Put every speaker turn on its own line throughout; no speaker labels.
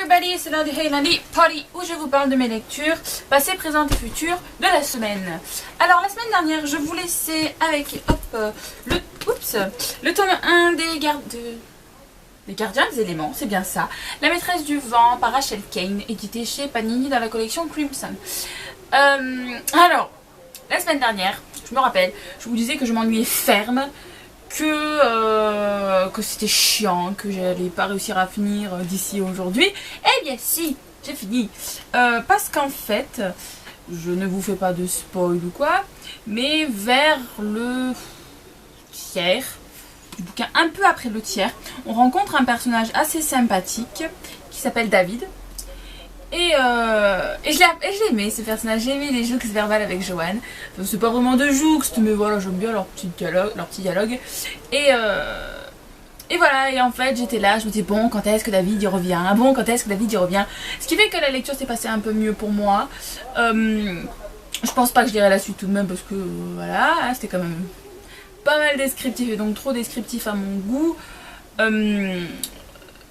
everybody, c'est l'heure du Hey Lundi Party où je vous parle de mes lectures passées, présentes et futures de la semaine. Alors la semaine dernière, je vous laissais avec le tome 1 des Gardiens des éléments, c'est bien ça. La maîtresse du vent par Rachel Caine, édité chez Panini dans la collection Crimson. Alors, la semaine dernière, je me rappelle, je vous disais que je m'ennuyais ferme, que c'était chiant, que j'allais pas réussir à finir d'ici aujourd'hui. Eh bien si, j'ai fini. Parce qu'en fait, je ne vous fais pas de spoil ou quoi, mais vers le tiers du bouquin, un peu après le tiers, on rencontre un personnage assez sympathique qui s'appelle David. Et je l'ai aimé ce personnage, j'ai aimé les jouxtes verbales avec Joanne. Enfin, c'est pas vraiment de jouxtes, mais voilà, j'aime bien leur petit dialogue. Et voilà, et en fait j'étais là, je me disais bon, quand est-ce que David y revient? Bon, quand est-ce que David y revient? Ce qui fait que la lecture s'est passée un peu mieux pour moi. Je pense pas que je lirai la suite tout de même parce que voilà, c'était quand même pas mal descriptif et donc trop descriptif à mon goût.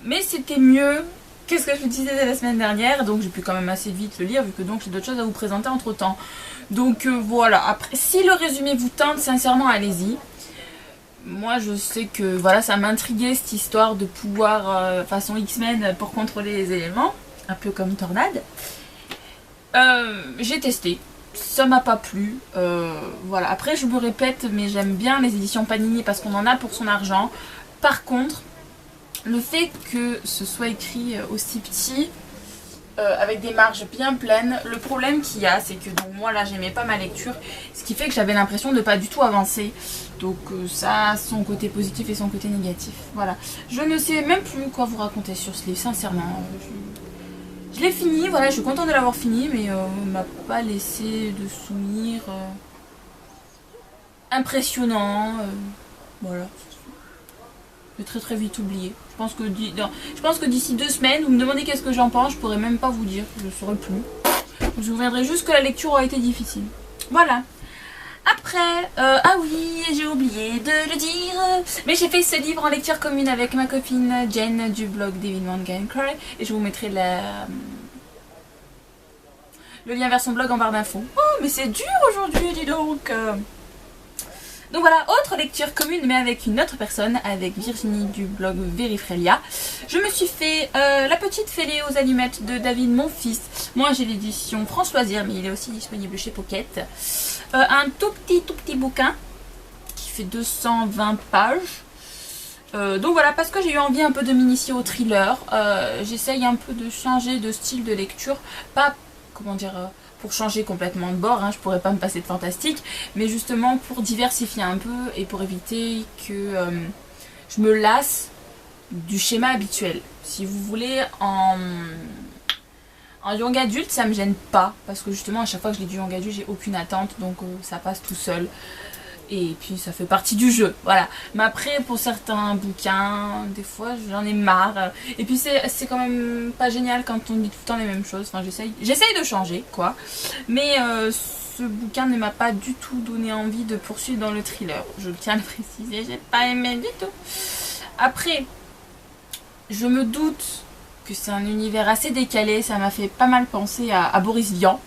Mais c'était mieux. Qu'est-ce que je vous disais la semaine dernière, donc j'ai pu quand même assez vite le lire vu que donc j'ai d'autres choses à vous présenter entre temps. Donc voilà, après si le résumé vous tente, sincèrement allez-y. Moi je sais que voilà, ça m'intriguait cette histoire de pouvoir façon X-Men pour contrôler les éléments, un peu comme Tornade. J'ai testé, ça m'a pas plu. Voilà, après je me répète, mais j'aime bien les éditions Panini parce qu'on en a pour son argent. Par contre, le fait que ce soit écrit aussi petit, avec des marges bien pleines, le problème qu'il y a, c'est que donc, moi là j'aimais pas ma lecture, ce qui fait que j'avais l'impression de pas du tout avancer. Donc ça a son côté positif et son côté négatif. Voilà. Je ne sais même plus quoi vous raconter sur ce livre, sincèrement. Je l'ai fini, voilà, je suis contente de l'avoir fini, mais il m'a pas laissé de souvenir impressionnant. Voilà. Je vais très vite oublier. Je pense que d'ici 2 semaines, vous me demandez qu'est-ce que j'en pense, je pourrais même pas vous dire, je ne saurais plus. Je vous reviendrai juste que la lecture aura été difficile. Voilà. Après, ah oui, j'ai oublié de le dire, mais j'ai fait ce livre en lecture commune avec ma copine Jen du blog Devil Manga & Cry, et je vous mettrai le lien vers son blog en barre d'infos. Oh, mais c'est dur aujourd'hui, dis donc. Donc voilà, autre lecture commune mais avec une autre personne, avec Virginie du blog Verifrelia. Je me suis fait La petite fêlée aux allumettes de David, mon fils. Moi j'ai l'édition Françoisir, mais il est aussi disponible chez Pocket. Un tout petit bouquin qui fait 220 pages. Donc voilà, parce que j'ai eu envie un peu de m'initier au thriller, j'essaye un peu de changer de style de lecture. Pas, comment dire... pour changer complètement de bord, hein, je pourrais pas me passer de fantastique, mais justement pour diversifier un peu et pour éviter que je me lasse du schéma habituel. Si vous voulez, en young adulte, ça me gêne pas, parce que justement à chaque fois que je lis du young adulte, j'ai aucune attente, donc ça passe tout seul. Et puis ça fait partie du jeu, voilà. Mais après pour certains bouquins, des fois j'en ai marre. Et puis c'est quand même pas génial quand on dit tout le temps les mêmes choses. Enfin j'essaye de changer quoi. Mais ce bouquin ne m'a pas du tout donné envie de poursuivre dans le thriller. Je tiens à le préciser, j'ai pas aimé du tout. Après, je me doute que c'est un univers assez décalé. Ça m'a fait pas mal penser à Boris Vian.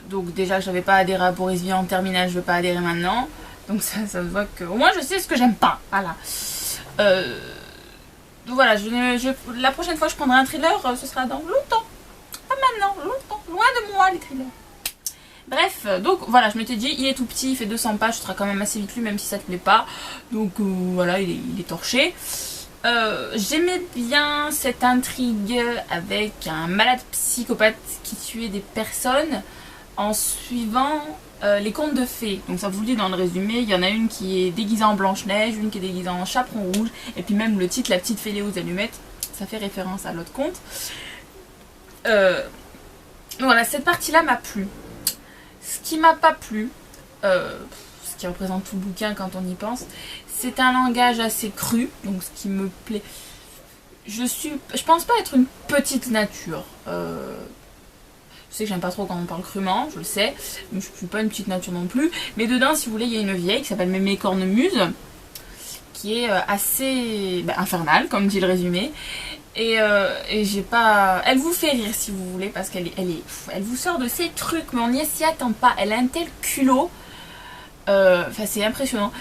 Donc déjà je n'avais pas adhéré à Boris Vian en terminale, je ne veux pas adhérer maintenant. Donc ça se voit que au moins je sais ce que j'aime pas. Voilà. Donc voilà, la prochaine fois que je prendrai un thriller, ce sera dans longtemps. Pas maintenant, longtemps. Loin de moi les thrillers. Bref, donc voilà, je m'étais dit, il est tout petit, il fait 200 pages, ce sera quand même assez vite lu même si ça te plaît pas. Donc voilà, il est torché. J'aimais bien cette intrigue avec un malade psychopathe qui tuait des personnes en suivant les contes de fées. Donc ça vous le dit dans le résumé, il y en a une qui est déguisée en Blanche-Neige, une qui est déguisée en Chaperon Rouge, et puis même le titre, La petite fêlée aux allumettes, ça fait référence à l'autre conte. Voilà, cette partie-là m'a plu. Ce qui m'a pas plu, ce qui représente tout le bouquin quand on y pense, c'est un langage assez cru, donc ce qui me plaît. Je pense pas être une petite nature. Je sais que j'aime pas trop quand on parle crûment, je le sais, mais je suis pas une petite nature non plus. Mais dedans, si vous voulez, il y a une vieille qui s'appelle Mémé Cornemuse, qui est assez infernale, comme dit le résumé. Et j'ai pas... Elle vous fait rire si vous voulez, parce elle vous sort de ces trucs, mais on n'y s'y attend pas. Elle a un tel culot. Enfin, c'est impressionnant.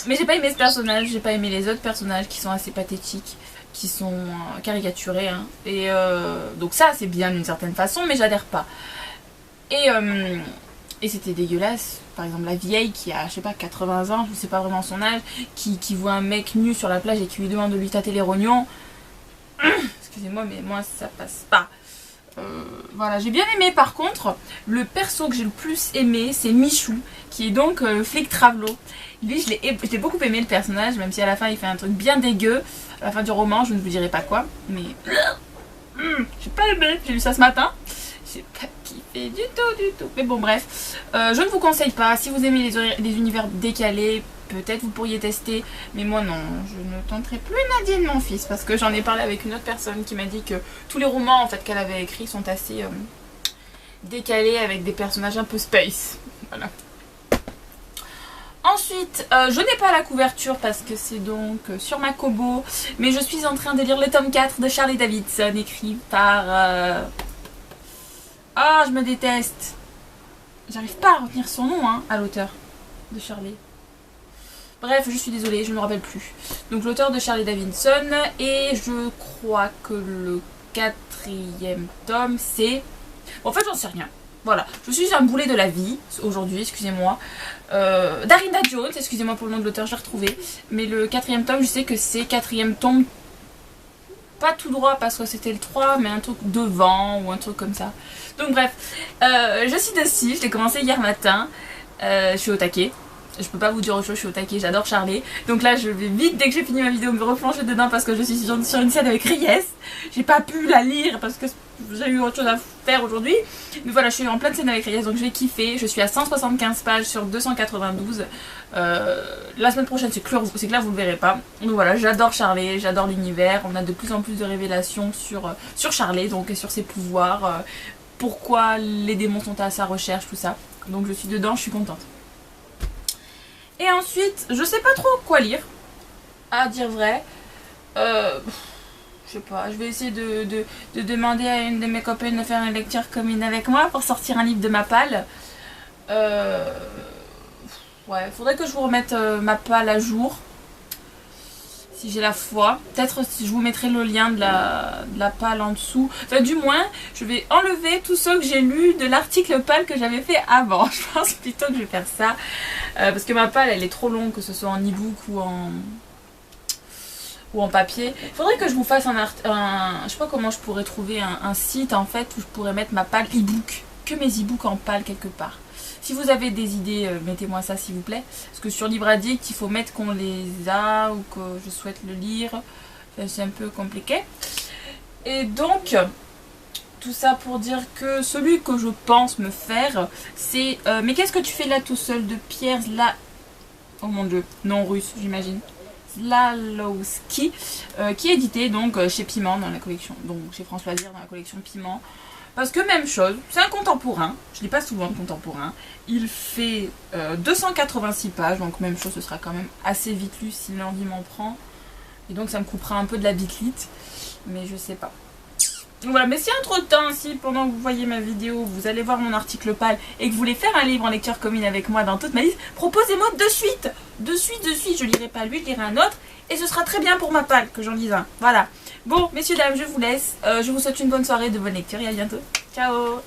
Mais j'ai pas aimé ce personnage, j'ai pas aimé les autres personnages qui sont assez pathétiques, qui sont caricaturés. Hein. Et donc ça, c'est bien d'une certaine façon, mais j'adhère pas. Et c'était dégueulasse. Par exemple, la vieille qui a, je sais pas, 80 ans, je sais pas vraiment son âge, qui voit un mec nu sur la plage et qui lui demande de lui tâter les rognons. Excusez-moi, mais moi ça passe pas. Voilà, j'ai bien aimé par contre. Le perso que j'ai le plus aimé, c'est Michou, qui est donc le flic Travelo. Lui, je l'ai beaucoup aimé le personnage, même si à la fin il fait un truc bien dégueu. À la fin du roman, je ne vous dirai pas quoi, mais j'ai pas aimé. J'ai lu ça ce matin. J'ai pas kiffé du tout. Mais bon, bref. Je ne vous conseille pas. Si vous aimez les univers décalés, peut-être vous pourriez tester. Mais moi, non. Je ne tenterai plus Nadine, mon fils. Parce que j'en ai parlé avec une autre personne qui m'a dit que tous les romans en fait, qu'elle avait écrits sont assez décalés avec des personnages un peu space. Voilà. Ensuite, je n'ai pas la couverture parce que c'est donc sur ma Kobo. Mais je suis en train de lire le tome 4 de Charlie Davidson, écrit par... Ah, je me déteste. J'arrive pas à retenir son nom, hein, à l'auteur de Charlie. Bref, je suis désolée, je ne me rappelle plus. Donc l'auteur de Charlie Davidson, et je crois que le 4e tome, c'est... Bon, en fait, j'en sais rien. Voilà, je suis un boulet de la vie aujourd'hui, excusez-moi. Darina Jones, excusez-moi pour le nom de l'auteur, j'ai retrouvé. Mais le 4e tome, je sais que c'est 4e tome... Pas tout droit parce que c'était le 3, mais un truc devant ou un truc comme ça. Donc bref, je suis dessus, je l'ai commencé hier matin. Je suis au taquet. Je peux pas vous dire autre chose, je suis au taquet, j'adore Charlie. Donc là, je vais vite, dès que j'ai fini ma vidéo, me replonger dedans parce que je suis sur une scène avec Ries. J'ai pas pu la lire parce que j'ai eu autre chose à faire aujourd'hui. Mais voilà, je suis en pleine scène avec Ries, donc je vais kiffer. Je suis à 175 pages sur 292. La semaine prochaine, c'est clair, vous le verrez pas. Donc voilà, j'adore Charlie, j'adore l'univers. On a de plus en plus de révélations sur Charlie, donc et sur ses pouvoirs. Pourquoi les démons sont à sa recherche, tout ça. Donc je suis dedans, je suis contente. Et ensuite, je sais pas trop quoi lire, à dire vrai. Je sais pas, je vais essayer de demander à une de mes copines de faire une lecture commune avec moi pour sortir un livre de ma palle. Ouais, faudrait que je vous remette ma palle à jour. Si j'ai la foi. Peut-être si je vous mettrai le lien de la palle en dessous. Enfin, du moins, je vais enlever tout ce que j'ai lu de l'article palle que j'avais fait avant. Je pense plutôt que je vais faire ça. Parce que ma palle, elle est trop longue, que ce soit en e-book ou en papier. Il faudrait que je vous fasse je sais pas comment je pourrais trouver un site en fait où je pourrais mettre ma palle e-book. Que mes e-books en palle quelque part. Si vous avez des idées, mettez-moi ça s'il vous plaît. Parce que sur Libre Addict, il faut mettre qu'on les a ou que je souhaite le lire. Enfin, c'est un peu compliqué. Et donc, tout ça pour dire que celui que je pense me faire, c'est... mais qu'est-ce que tu fais là tout seul de Pierre Oh mon dieu, non russe j'imagine. Zlalowski, qui est édité donc chez Piment dans la collection. Donc chez France Loisirs dans la collection Piment. Parce que même chose, c'est un contemporain, je lis pas souvent de contemporain, il fait 286 pages, donc même chose, ce sera quand même assez vite lu si l'envie m'en prend. Et donc ça me coupera un peu de la bitlite, mais je sais pas. Donc voilà, mais si entre temps, si pendant que vous voyez ma vidéo, vous allez voir mon article pâle et que vous voulez faire un livre en lecture commune avec moi dans toute ma liste, proposez-moi de suite, je lirai pas lui, je lirai un autre, et ce sera très bien pour ma pâle que j'en lise un. Voilà. Bon, messieurs, dames, je vous laisse. Je vous souhaite une bonne soirée, de bonne lecture et à bientôt. Ciao!